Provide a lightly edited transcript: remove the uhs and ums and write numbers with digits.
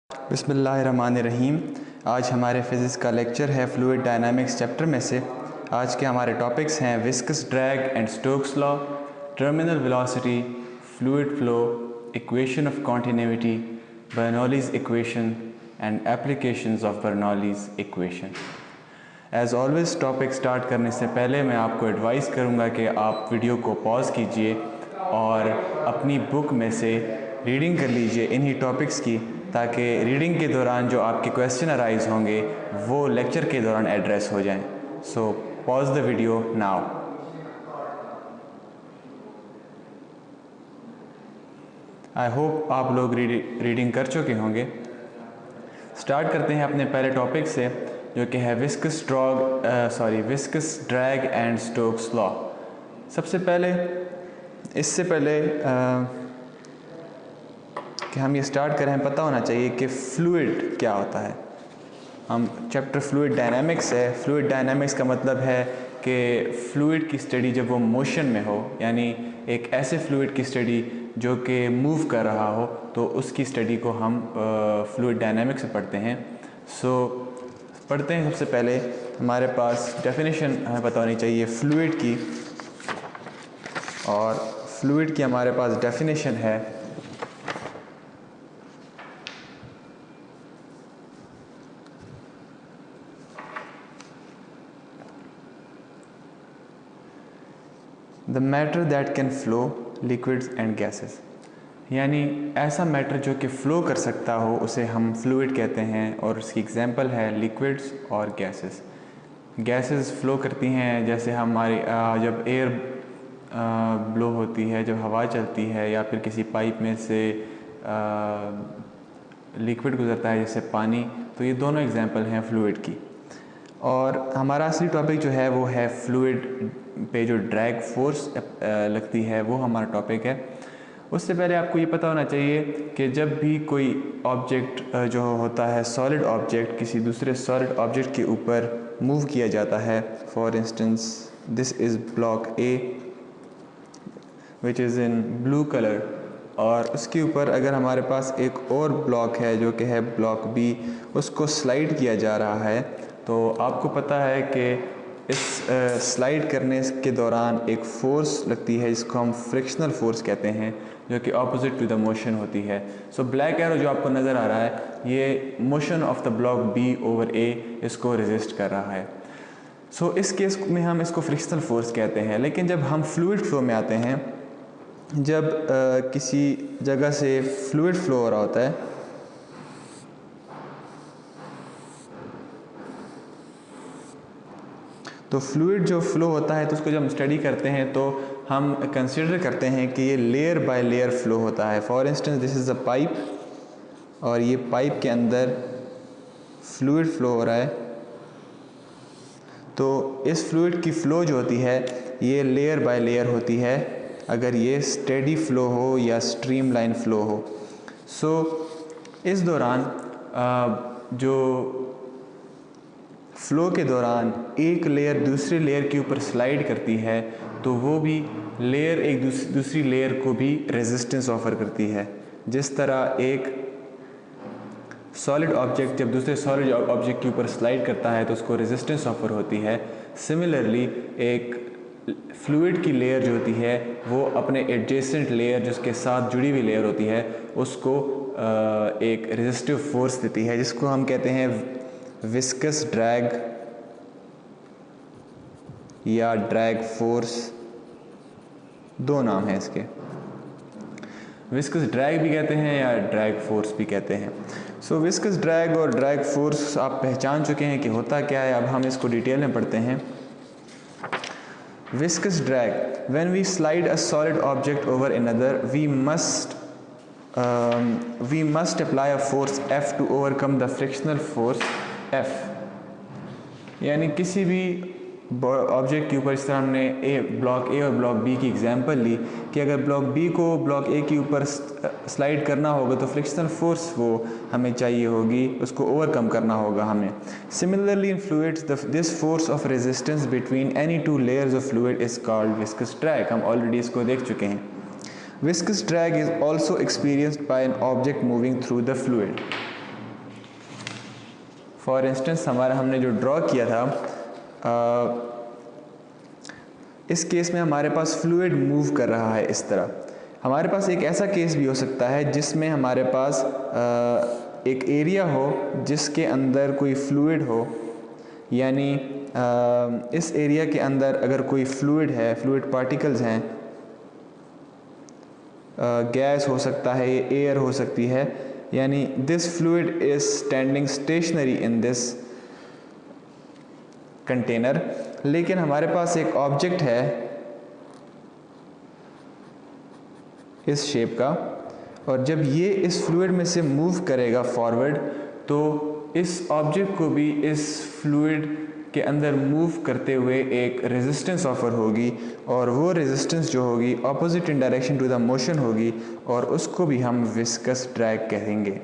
बिस्मिल्लाहिर्रहमानिर्रहीम। आज हमारे फ़िज़िक्स का लेक्चर है फ्लूइड डायनामिक्स चैप्टर में से। आज के हमारे टॉपिक्स हैं viscous drag and Stokes law, terminal velocity, fluid flow, equation of continuity, Bernoulli's equation and applications of Bernoulli's equation. As always topic start करने से पहले मैं आपको एडवाइस करूँगा कि आप वीडियो को पॉज कीजिए और अपनी बुक में से रीडिंग कर लीजिए इन्हीं टॉपिक्स की, ताकि रीडिंग के दौरान जो आपके क्वेश्चन अराइज होंगे वो लेक्चर के दौरान एड्रेस हो जाएं। So pause the video now. I hope आप लोग रीडिंग कर चुके होंगे। स्टार्ट करते हैं अपने पहले टॉपिक से, जो कि है viscous drag and Stokes law. इससे पहले कि हम ये स्टार्ट करें, हमें पता होना चाहिए कि फ्लूइड क्या होता है। हम चैप्टर फ्लूइड डायनामिक्स है। फ्लूइड डायनामिक्स का मतलब है कि फ्लूइड की स्टडी जब वो मोशन में हो, यानी एक ऐसे फ्लूइड की स्टडी जो कि मूव कर रहा हो, तो उसकी स्टडी को हम फ्लूइड डायनामिक्स में पढ़ते हैं। पढ़ते हैं। सबसे पहले हमारे पास डेफिनेशन हमें पता होनी चाहिए फ्लूइड की, और फ्लूइड की हमारे पास डेफिनेशन है the matter that can flow, liquids and gases. यानी ऐसा मैटर जो कि फ़्लो कर सकता हो उसे हम फ्लूइड कहते हैं, और उसकी एग्जांपल है लिक्विड्स और गैसेस। गैसेस फ़्लो करती हैं जैसे हमारी जब एयर ब्लो होती है, जब हवा चलती है, या फिर किसी पाइप में से लिक्विड गुजरता है जैसे पानी। तो ये दोनों एग्जांपल हैं फ्लूइड की। और हमारा असली टॉपिक जो है वो है फ्लूइड पे जो ड्रैग फोर्स लगती है, वो हमारा टॉपिक है। उससे पहले आपको ये पता होना चाहिए कि जब भी कोई ऑब्जेक्ट जो होता है, सॉलिड ऑब्जेक्ट, किसी दूसरे सॉलिड ऑब्जेक्ट के ऊपर मूव किया जाता है, for instance this is block A which is in blue colour, और उसके ऊपर अगर हमारे पास एक और ब्लॉक है जो कि है ब्लॉक बी, उसको स्लाइड किया जा रहा है, तो आपको पता है कि इस स्लाइड करने के दौरान एक फ़ोर्स लगती है जिसको हम फ्रिक्शनल फोर्स कहते हैं, जो कि ऑपोजिट टू द मोशन होती है। सो ब्लैक एरो जो आपको नज़र आ रहा है, ये motion of the block B over A इसको रेजिस्ट कर रहा है। सो इस केस में हम इसको फ्रिक्शनल फोर्स कहते हैं। लेकिन जब हम फ्लूइड फ्लो में आते हैं, जब किसी जगह से फ्लूइड फ्लो हो रहा होता है, तो फ्लूइड जो फ़्लो होता है, तो उसको जब हम स्टडी करते हैं तो हम कंसिडर करते हैं कि ये लेयर बाय लेयर फ़्लो होता है। For instance this is a pipe, और ये पाइप के अंदर फ्लूइड फ़्लो हो रहा है। तो इस फ्लूइड की फ़्लो जो होती है ये लेयर बाय लेयर होती है, अगर ये स्टेडी फ़्लो हो या स्ट्रीम लाइन फ़्लो हो। इस दौरान जो फ़्लो के दौरान एक लेयर दूसरे लेयर के ऊपर स्लाइड करती है, तो वो भी लेयर एक दूसरी लेयर को भी रेजिस्टेंस ऑफ़र करती है। जिस तरह एक सॉलिड ऑब्जेक्ट जब दूसरे सॉलिड ऑब्जेक्ट के ऊपर स्लाइड करता है तो उसको रेजिस्टेंस ऑफ़र होती है, सिमिलरली एक फ्लूइड की लेयर जो होती है वो अपने एडजेसेंट लेयर, जिसके साथ जुड़ी हुई लेयर होती है, उसको एक रेजिस्टिव फोर्स देती है, जिसको हम कहते हैं विस्कस ड्रैग या ड्रैग फोर्स। दो नाम हैं इसके, विस्कस ड्रैग भी कहते हैं या ड्रैग फोर्स भी कहते हैं। विस्कस ड्रैग और ड्रैग फोर्स आप पहचान चुके हैं कि होता क्या है। अब हम इसको डिटेल में पढ़ते हैं। Viscous drag, when we slide a solid object over another, we must apply a force F to overcome the frictional force F। यानी किसी भी ऑब्जेक्ट के ऊपर, इस तरह हमने ब्लॉक ए और ब्लॉक बी की एग्जांपल ली कि अगर ब्लॉक बी को ब्लॉक ए के ऊपर स्लाइड करना होगा तो फ्रिक्शनल फोर्स वो हमें चाहिए होगी, उसको ओवरकम करना होगा हमें। Similarly in fluids this force of resistance between any two layers of fluid is called viscous drag. हम ऑलरेडी इसको देख चुके हैं। Viscous drag is also experienced by an object moving through the fluid। For instance हमने जो draw किया था, इस केस में हमारे पास फ्लूइड मूव कर रहा है इस तरह। हमारे पास एक ऐसा केस भी हो सकता है जिसमें हमारे पास एक एरिया हो जिसके अंदर कोई फ्लूइड हो, यानी इस एरिया के अंदर अगर कोई फ्लूइड है, फ्लूइड पार्टिकल्स हैं, गैस हो सकता है, एयर हो सकती है, यानी this fluid is standing stationary in this container. लेकिन हमारे पास एक ऑब्जेक्ट है इस शेप का, और जब ये इस फ्लूइड में से मूव करेगा फॉरवर्ड, तो इस ऑब्जेक्ट को भी इस फ्लूइड के अंदर मूव करते हुए एक रेजिस्टेंस ऑफर होगी, और वो रेजिस्टेंस जो होगी opposite in direction to the motion होगी, और उसको भी हम विस्कस ड्रैग कहेंगे।